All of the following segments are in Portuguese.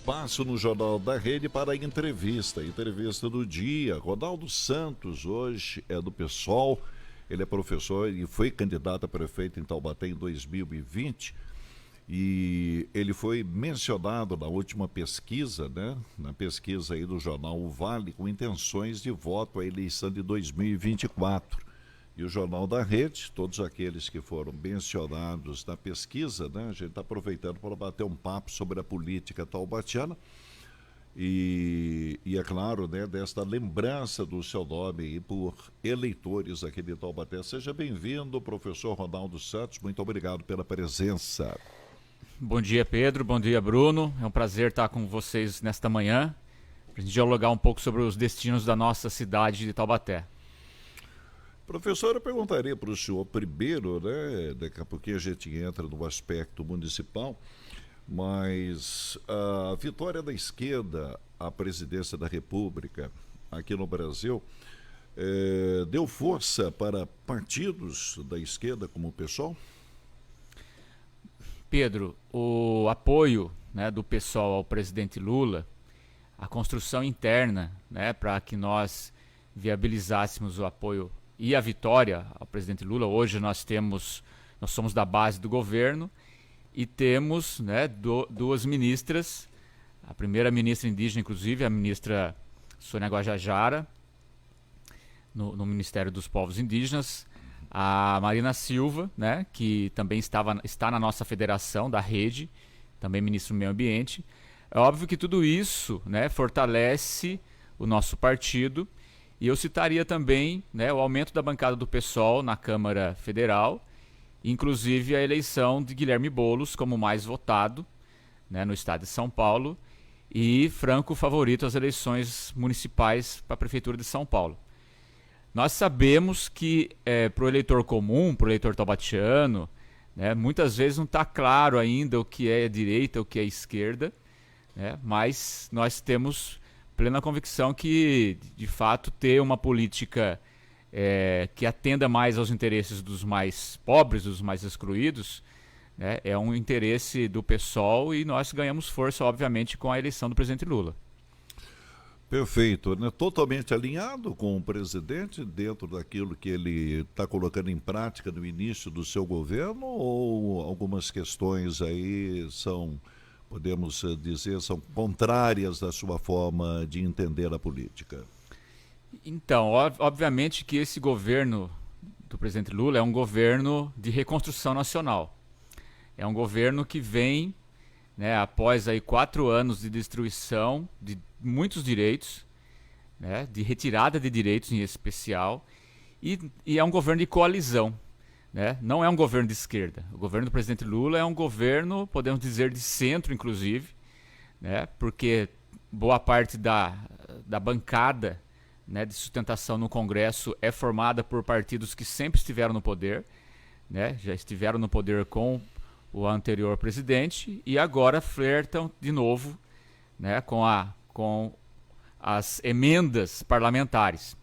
espaço no Jornal da Rede para a entrevista. Entrevista do dia. Ronaldo Santos, hoje é do PSOL. Ele é professor e foi candidato a prefeito em Taubaté em 2020. E ele foi mencionado na última pesquisa, né? Na pesquisa aí do jornal O Vale, com intenções de voto à eleição de 2024. E o Jornal da Rede, todos aqueles que foram mencionados na pesquisa, né? A gente está aproveitando para bater um papo sobre a política taubatiana e é claro, né, desta lembrança do seu nome aí por eleitores aqui de Taubaté. Seja bem-vindo, professor Ronaldo Santos, muito obrigado pela presença. Bom dia, Pedro. Bom dia, Bruno. É um prazer estar com vocês nesta manhã, para a gente dialogar um pouco sobre os destinos da nossa cidade de Taubaté. Professor, eu perguntaria para o senhor primeiro, né? Daqui a pouquinho a gente entra no aspecto municipal, mas a vitória da esquerda à presidência da República aqui no Brasil deu força para partidos da esquerda como o PSOL? Pedro, o apoio, né, do PSOL ao presidente Lula, a construção interna, né, para que nós viabilizássemos o apoio e a vitória ao presidente Lula. Hoje nós somos da base do governo e temos, né, duas ministras, a primeira ministra indígena, inclusive, a ministra Sônia Guajajara, no Ministério dos Povos Indígenas, a Marina Silva, né, que também está na nossa federação da rede, também ministro do Meio Ambiente. É óbvio que tudo isso, né, fortalece o nosso partido. E eu citaria também, né, o aumento da bancada do PSOL na Câmara Federal, inclusive a eleição de Guilherme Boulos como mais votado, né, no estado de São Paulo, e franco favorito às eleições municipais para a Prefeitura de São Paulo. Nós sabemos que para o eleitor comum, para o eleitor taubatiano, né, muitas vezes não está claro ainda o que é direita, o que é esquerda, né, mas nós temos plena convicção que, de fato, ter uma política que atenda mais aos interesses dos mais pobres, dos mais excluídos, né, é um interesse do PSOL e nós ganhamos força, obviamente, com a eleição do presidente Lula. Perfeito, né? Totalmente alinhado com o presidente dentro daquilo que ele está colocando em prática no início do seu governo, ou algumas questões aí podemos dizer, são contrárias da sua forma de entender a política? Então, obviamente que esse governo do presidente Lula é um governo de reconstrução nacional. É um governo que vem, né, após aí 4 anos de destruição de muitos direitos, né, de retirada de direitos em especial, e é um governo de coalizão. Né? Não é um governo de esquerda. O governo do presidente Lula é um governo, podemos dizer, de centro, inclusive, né? Porque boa parte da bancada, né, de sustentação no Congresso é formada por partidos que sempre estiveram no poder, né? Já estiveram no poder com o anterior presidente e agora flertam de novo, né, com as emendas parlamentares.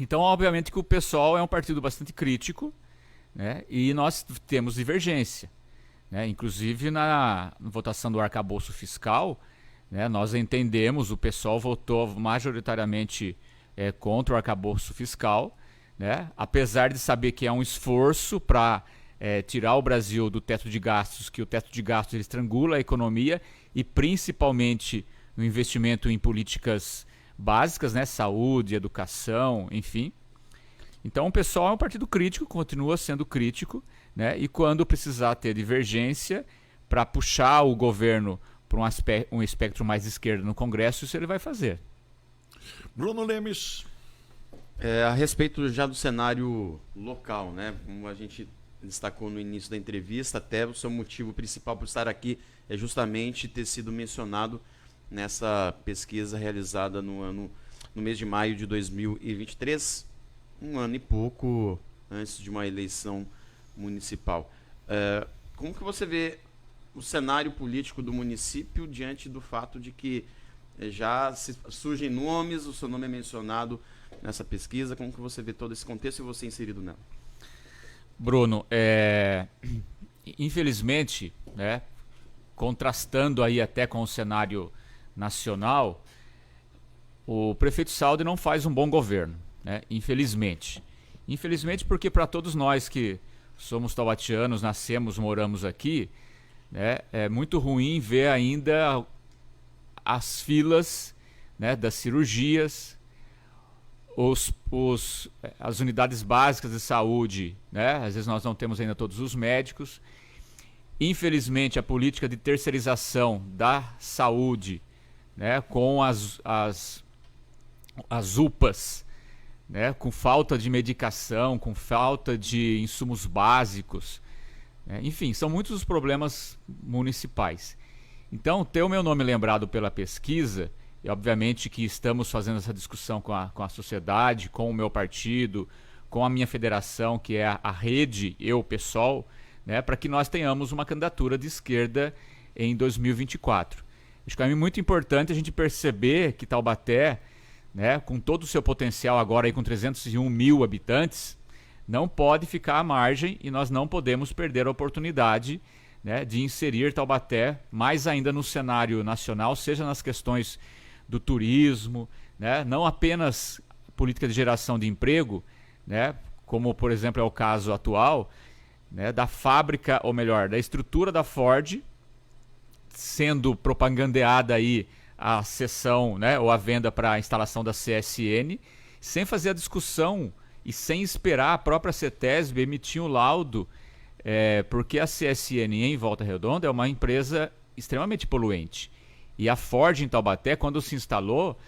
Então, obviamente que o PSOL é um partido bastante crítico, né, e nós temos divergência. Né, inclusive na votação do arcabouço fiscal, né, nós entendemos, o PSOL votou majoritariamente contra o arcabouço fiscal, né, apesar de saber que é um esforço para tirar o Brasil do teto de gastos, que o teto de gastos ele estrangula a economia e principalmente no investimento em políticas básicas, né, saúde, educação, enfim. Então o PSOL é um partido crítico, continua sendo crítico, né, e quando precisar ter divergência para puxar o governo para um espectro mais esquerdo no Congresso, isso ele vai fazer. Bruno Lemes. A respeito já do cenário local, né, como a gente destacou no início da entrevista, até o seu motivo principal por estar aqui é justamente ter sido mencionado nessa pesquisa realizada no mês de maio de 2023, um ano e pouco antes de uma eleição municipal. Como que você vê o cenário político do município diante do fato de que já surgem nomes, o seu nome é mencionado nessa pesquisa? Como que você vê todo esse contexto e você inserido nela? Bruno, infelizmente, né, contrastando aí até com o cenário nacional, o prefeito Saldi não faz um bom governo, né? Infelizmente. Infelizmente porque para todos nós que somos taubatianos, nascemos, moramos aqui, né, é muito ruim ver ainda as filas, né, das cirurgias, as unidades básicas de saúde, né? Às vezes nós não temos ainda todos os médicos. Infelizmente, a política de terceirização da saúde, né, com as UPAs, né, com falta de medicação, com falta de insumos básicos, né? Enfim, são muitos os problemas municipais. Então, ter o meu nome lembrado pela pesquisa, e obviamente que estamos fazendo essa discussão com a sociedade, com o meu partido, com a minha federação, que é a Rede Eu PSOL, né, para que nós tenhamos uma candidatura de esquerda em 2024. Acho que é muito importante a gente perceber que Taubaté, né, com todo o seu potencial agora aí com 301 mil habitantes, não pode ficar à margem e nós não podemos perder a oportunidade, né, de inserir Taubaté mais ainda no cenário nacional, seja nas questões do turismo, né, não apenas política de geração de emprego, né, como por exemplo é o caso atual, né, da fábrica, ou melhor, da estrutura da Ford, sendo propagandeada aí a cessão, né, ou a venda para a instalação da CSN, sem fazer a discussão e sem esperar a própria CETESB emitir um laudo, porque a CSN em Volta Redonda é uma empresa extremamente poluente. E a Ford em Taubaté, quando se instalou,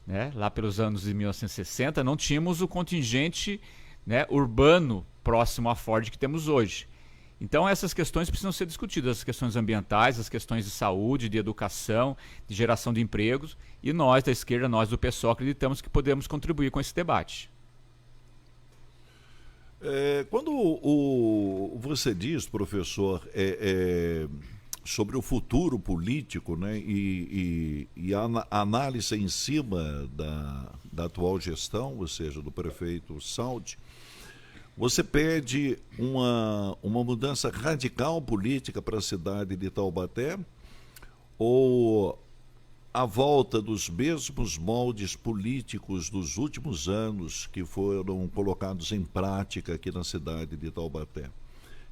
né, lá pelos anos de 1960, não tínhamos o contingente, né, urbano próximo à Ford que temos hoje. Então essas questões precisam ser discutidas, as questões ambientais, as questões de saúde, de educação, de geração de empregos, e nós da esquerda, nós do PSOL, acreditamos que podemos contribuir com esse debate. Quando você diz, professor, sobre o futuro político, né, e a análise em cima da atual gestão, ou seja, do prefeito Saldi, você pede uma mudança radical política para a cidade de Taubaté, ou a volta dos mesmos moldes políticos dos últimos anos que foram colocados em prática aqui na cidade de Taubaté,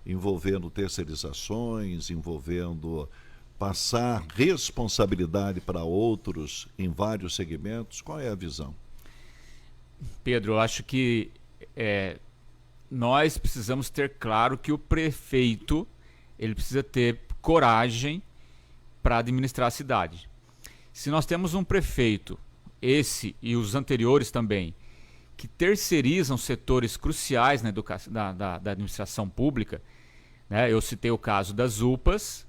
envolvendo terceirizações, envolvendo passar responsabilidade para outros em vários segmentos? Qual é a visão? Pedro, eu acho que nós precisamos ter claro que o prefeito ele precisa ter coragem para administrar a cidade. Se nós temos um prefeito, esse e os anteriores também, que terceirizam setores cruciais da administração pública, né? Eu citei o caso das UPAs,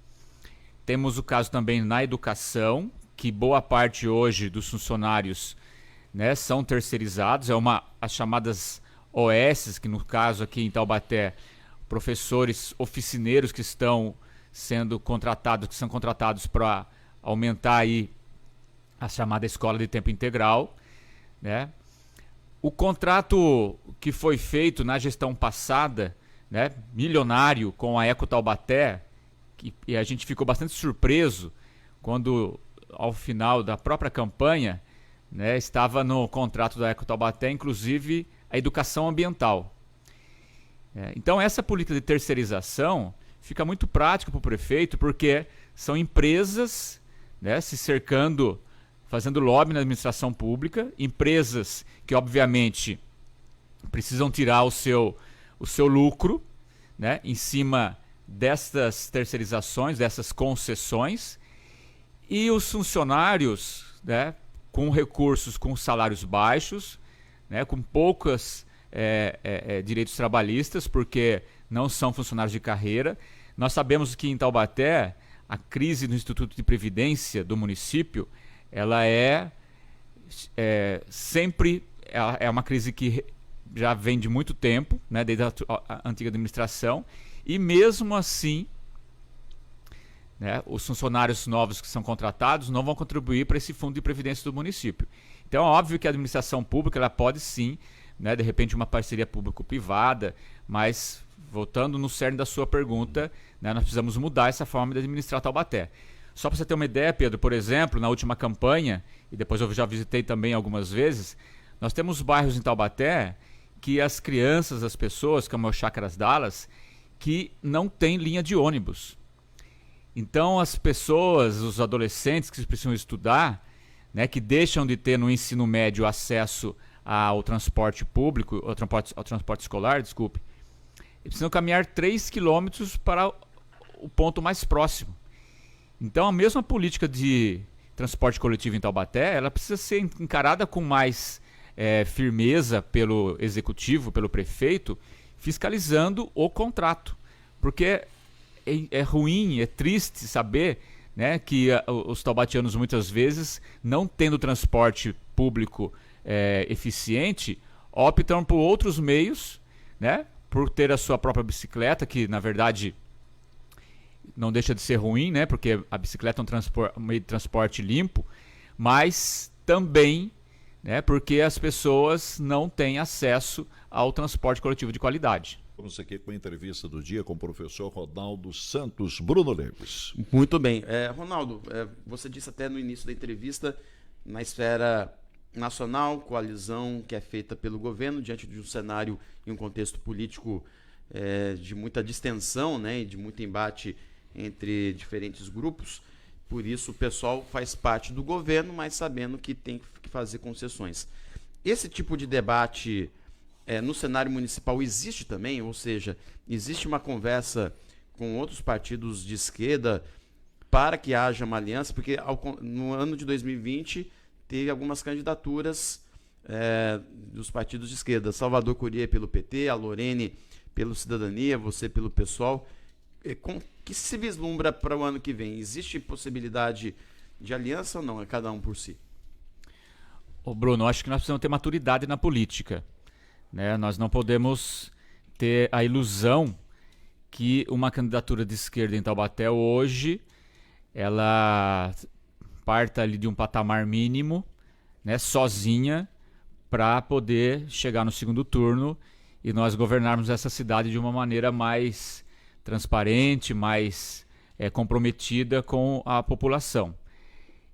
temos o caso também na educação, que boa parte hoje dos funcionários, né, são terceirizados, as chamadas OS, que no caso aqui em Taubaté, professores oficineiros que são contratados para aumentar aí a chamada escola de tempo integral, né? O contrato que foi feito na gestão passada, né, milionário com a Eco Taubaté, e a gente ficou bastante surpreso quando ao final da própria campanha, né, estava no contrato da Eco Taubaté, inclusive a educação ambiental. Então essa política de terceirização fica muito prática para o prefeito, porque são empresas, né, se cercando, fazendo lobby na administração pública, empresas que obviamente precisam tirar o seu lucro, né, em cima dessas terceirizações, dessas concessões, e os funcionários, né, com recursos, com salários baixos, né, com poucos direitos trabalhistas, porque não são funcionários de carreira. Nós sabemos que em Taubaté a crise do Instituto de Previdência do município, ela sempre uma crise que já vem de muito tempo, né, desde a antiga administração, e mesmo assim, né, os funcionários novos que são contratados não vão contribuir para esse fundo de previdência do município. Então é óbvio que a administração pública ela pode sim, né, de repente uma parceria público-privada, mas voltando no cerne da sua pergunta, né, nós precisamos mudar essa forma de administrar Taubaté. Só para você ter uma ideia, Pedro, por exemplo, na última campanha, e depois eu já visitei também algumas vezes, nós temos bairros em Taubaté que as crianças, as pessoas, como é o Chácaras Dallas, que não tem linha de ônibus. Então as pessoas, os adolescentes que precisam estudar, né, que deixam de ter no ensino médio acesso ao transporte público, ao transporte escolar, desculpe, eles precisam caminhar 3 quilômetros para o ponto mais próximo. Então a mesma política de transporte coletivo em Taubaté, ela precisa ser encarada com mais firmeza pelo executivo, pelo prefeito, fiscalizando o contrato. Porque é ruim, é triste saber, né, que os taubatianos muitas vezes, não tendo transporte público eficiente, optam por outros meios, né, por ter a sua própria bicicleta, que na verdade não deixa de ser ruim, né, porque a bicicleta é um meio de transporte limpo, mas também, né, porque as pessoas não têm acesso ao transporte coletivo de qualidade. Vamos aqui com a entrevista do dia com o professor Ronaldo Santos. Bruno Leves. Muito bem. Ronaldo, você disse até no início da entrevista, na esfera nacional, coalizão que é feita pelo governo diante de um cenário e um contexto político de muita distensão, né, e de muito embate entre diferentes grupos. Por isso o pessoal faz parte do governo, mas sabendo que tem que fazer concessões. Esse tipo de debate no cenário municipal existe também? Ou seja, existe uma conversa com outros partidos de esquerda para que haja uma aliança? Porque no ano de 2020 teve algumas candidaturas dos partidos de esquerda. Salvador Courier pelo PT, a Lorene pelo Cidadania, você pelo PSOL. Que se vislumbra para o ano que vem? Existe possibilidade de aliança ou não? É cada um por si? Ô Bruno, acho que nós precisamos ter maturidade na política, né? Nós não podemos ter a ilusão que uma candidatura de esquerda em Taubaté hoje ela parta ali de um patamar mínimo, né, sozinha, para poder chegar no segundo turno e nós governarmos essa cidade de uma maneira mais transparente, mais comprometida com a população.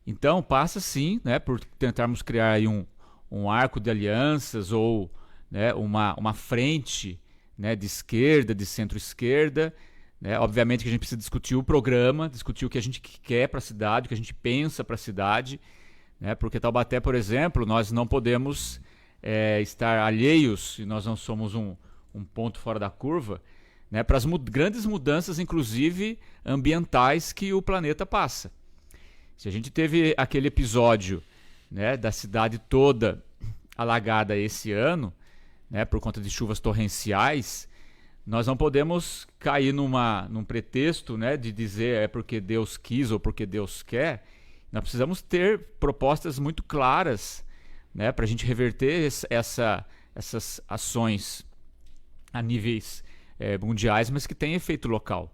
Então passa sim, né, por tentarmos criar aí um arco de alianças ou, né, uma frente, né, de esquerda, de centro-esquerda, né? Obviamente que a gente precisa discutir o programa, discutir o que a gente quer para a cidade, o que a gente pensa para a cidade, né? Porque Taubaté, por exemplo, nós não podemos estar alheios, e nós não somos um ponto fora da curva, né, para as grandes mudanças, inclusive ambientais, que o planeta passa. Se a gente teve aquele episódio, né, da cidade toda alagada esse ano, né, por conta de chuvas torrenciais, nós não podemos cair num pretexto, né, de dizer porque Deus quis ou porque Deus quer. Nós precisamos ter propostas muito claras, né, para a gente reverter essas ações a níveis mundiais, mas que tem efeito local.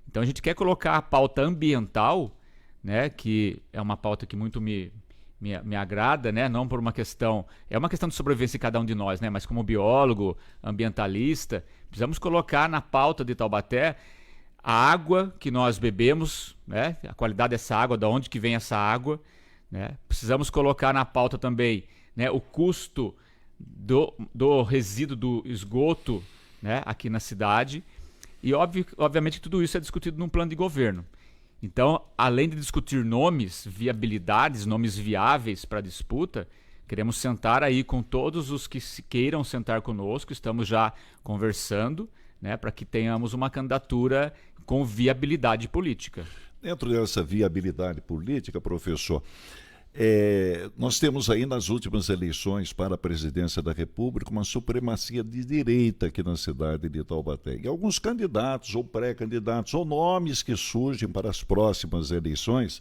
Então a gente quer colocar a pauta ambiental, né, que é uma pauta que muito me agrada, né, não por uma questão... É uma questão de sobrevivência de cada um de nós, né, mas como biólogo, ambientalista, precisamos colocar na pauta de Taubaté a água que nós bebemos, né, a qualidade dessa água, de onde que vem essa água, né. Precisamos colocar na pauta também, né, o custo do resíduo do esgoto, né, aqui na cidade. E obviamente tudo isso é discutido num plano de governo. Então, além de discutir nomes, viabilidades, nomes viáveis para a disputa, queremos sentar aí com todos os que queiram sentar conosco, estamos já conversando, né, para que tenhamos uma candidatura com viabilidade política. Dentro dessa viabilidade política, professor, nós temos aí nas últimas eleições para a presidência da República uma supremacia de direita aqui na cidade de Taubaté. E alguns candidatos ou pré-candidatos ou nomes que surgem para as próximas eleições,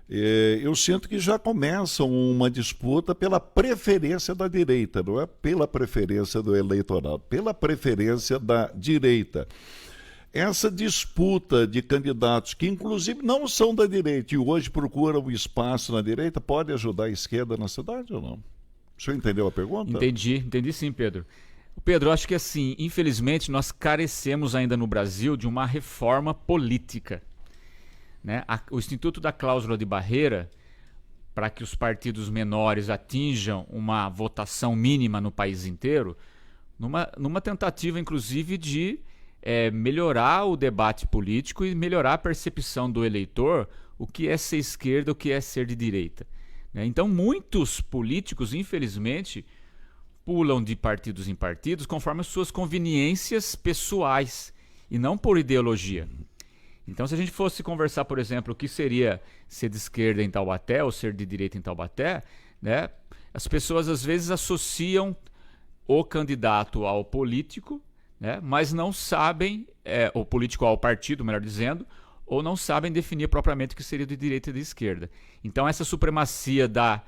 eu sinto que já começam uma disputa pela preferência da direita, não é pela preferência do eleitorado, pela preferência da direita. Essa disputa de candidatos que inclusive não são da direita e hoje procuram espaço na direita, pode ajudar a esquerda na cidade ou não? O senhor entendeu a pergunta? Entendi sim, Pedro. Pedro, eu acho que assim, infelizmente nós carecemos ainda no Brasil de uma reforma política. né, o Instituto da Cláusula de Barreira, para que os partidos menores atinjam uma votação mínima no país inteiro, numa tentativa, inclusive, de melhorar o debate político e melhorar a percepção do eleitor, o que é ser esquerda, o que é ser de direita. Né? Então, muitos políticos, infelizmente, pulam de partidos em partidos conforme as suas conveniências pessoais e não por ideologia. Então, se a gente fosse conversar, por exemplo, o que seria ser de esquerda em Taubaté ou ser de direita em Taubaté, né, as pessoas às vezes associam o candidato ao político, né, mas não sabem, o político ao partido, melhor dizendo, ou não sabem definir propriamente o que seria de direita e de esquerda. Então, essa supremacia da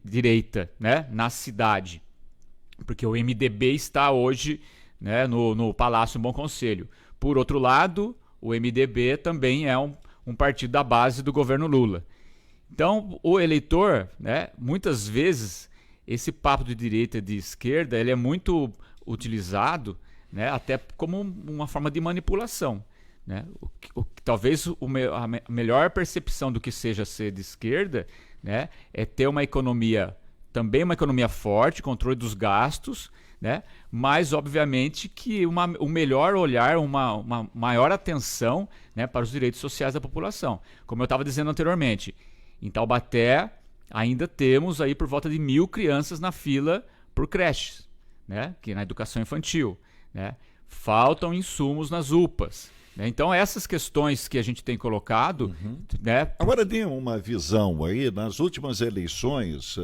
direita, né, na cidade, porque o MDB está hoje, né, no Palácio Bom Conselho. Por outro lado, o MDB também é um partido da base do governo Lula. Então, o eleitor, né, muitas vezes, esse papo de direita e de esquerda, ele é muito utilizado, né, até como uma forma de manipulação. Né? Talvez a melhor percepção do que seja ser de esquerda, né, é ter uma economia, também uma economia forte, controle dos gastos, né? Mas, obviamente, que um melhor olhar, uma maior atenção, né, para os direitos sociais da população. Como eu estava dizendo anteriormente, em Taubaté ainda temos aí por volta de 1.000 crianças na fila por creches, né, que é na educação infantil. Né? Faltam insumos nas UPAs. Então, essas questões que a gente tem colocado... Né? Agora, dê uma visão aí, nas últimas eleições,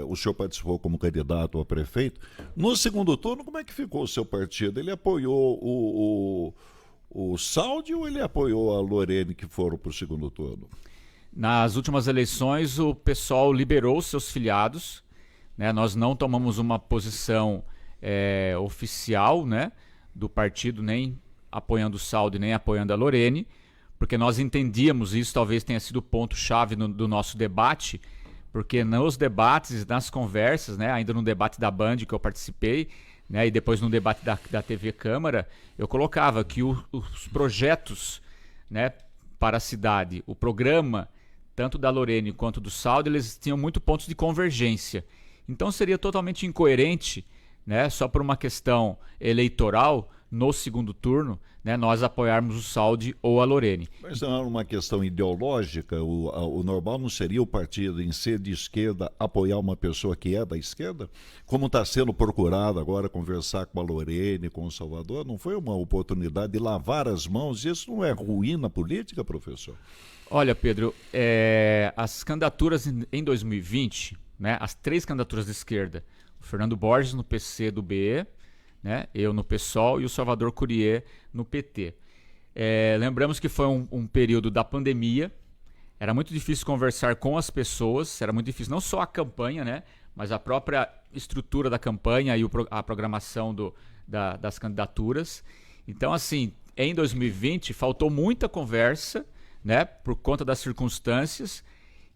o senhor participou como candidato a prefeito. No segundo turno, como é que ficou o seu partido? Ele apoiou o Saldi ou ele apoiou a Lorene, que foram para o segundo turno? Nas últimas eleições, o pessoal liberou seus filiados. Né? Nós não tomamos uma posição oficial, né, do partido, nem apoiando o Saldi, nem apoiando a Lorene, porque nós entendíamos, isso talvez tenha sido o ponto-chave do nosso debate, porque nos debates, nas conversas, né, ainda no debate da Band que eu participei, né, e depois no debate da TV Câmara, eu colocava que os projetos, né, para a cidade, o programa, tanto da Lorene quanto do Saldi, eles tinham muito pontos de convergência. Então seria totalmente incoerente, né, só por uma questão eleitoral, no segundo turno, né, nós apoiarmos o Saldi ou a Lorene. Mas não é uma questão ideológica? O normal não seria o partido, em ser de esquerda, apoiar uma pessoa que é da esquerda? Como está sendo procurado agora conversar com a Lorene, com o Salvador, não foi uma oportunidade de lavar as mãos? Isso não é ruína política, professor? Olha, Pedro, as candidaturas em 2020, né, as 3 candidaturas de esquerda, o Fernando Borges no PC do BE, né, eu no PSOL e o Salvador Courier no PT. Lembramos que foi um período da pandemia, era muito difícil conversar com as pessoas, era muito difícil não só a campanha, né, mas a própria estrutura da campanha e a programação das candidaturas. Então, assim, em 2020 faltou muita conversa, né, por conta das circunstâncias,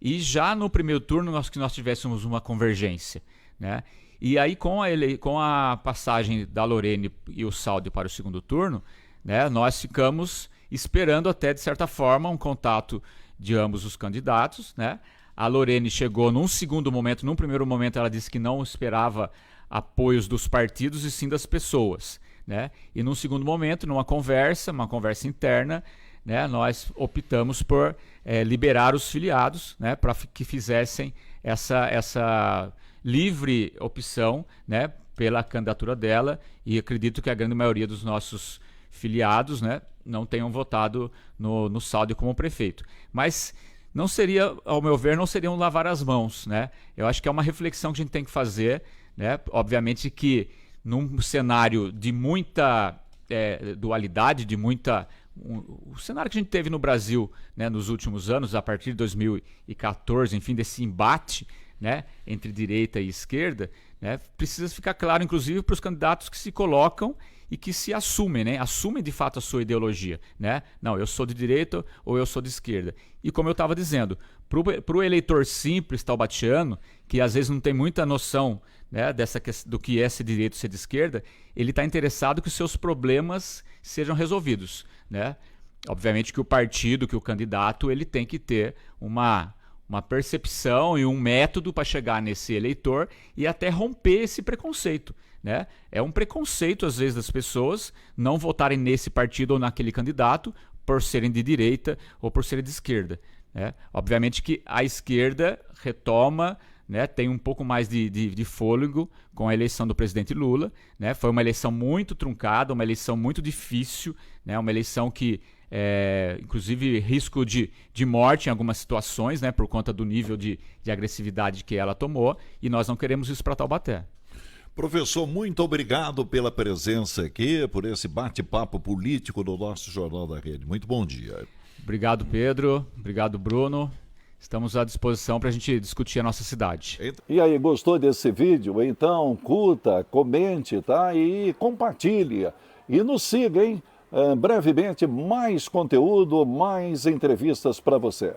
e já no primeiro turno nós tivéssemos uma convergência, né? E aí, com a passagem da Lorene e o Saldi para o segundo turno, né, nós ficamos esperando até, de certa forma, um contato de ambos os candidatos. Né? A Lorene chegou num segundo momento, num primeiro momento ela disse que não esperava apoios dos partidos e sim das pessoas. Né? E num segundo momento, uma conversa interna, né, nós optamos por liberar os filiados, né, para que fizessem essa livre opção, né, pela candidatura dela, e acredito que a grande maioria dos nossos filiados, né, não tenham votado no Saldi como prefeito. Mas não seria, ao meu ver, não seriam lavar as mãos. Né? Eu acho que é uma reflexão que a gente tem que fazer. Né? Obviamente que num cenário de muita dualidade, de muita... O cenário que a gente teve no Brasil, né, nos últimos anos, a partir de 2014, enfim, desse embate, né, entre direita e esquerda, né, precisa ficar claro, inclusive, para os candidatos que se colocam e que se assumem, né, assumem de fato a sua ideologia. Né? Não, eu sou de direita ou eu sou de esquerda. E como eu estava dizendo, para o eleitor simples taubatiano, que às vezes não tem muita noção, né, do que é ser de direita ou ser de esquerda, ele está interessado que os seus problemas sejam resolvidos. Né? Obviamente que o partido, que o candidato, ele tem que ter uma percepção e um método para chegar nesse eleitor e até romper esse preconceito, né? É um preconceito, às vezes, das pessoas não votarem nesse partido ou naquele candidato por serem de direita ou por serem de esquerda, né? Obviamente que a esquerda retoma, né, tem um pouco mais de fôlego com a eleição do presidente Lula, né? Foi uma eleição muito truncada, uma eleição muito difícil, né? Uma eleição que inclusive risco de morte em algumas situações, né, por conta do nível de agressividade que ela tomou, e nós não queremos isso para Taubaté. Professor, muito obrigado pela presença aqui, por esse bate-papo político do nosso Jornal da Rede. Muito bom dia. Obrigado, Pedro. Obrigado, Bruno. Estamos à disposição para a gente discutir a nossa cidade. E aí, gostou desse vídeo? Então, curta, comente, tá? E compartilhe. E nos siga, hein? Brevemente, mais conteúdo, mais entrevistas para você.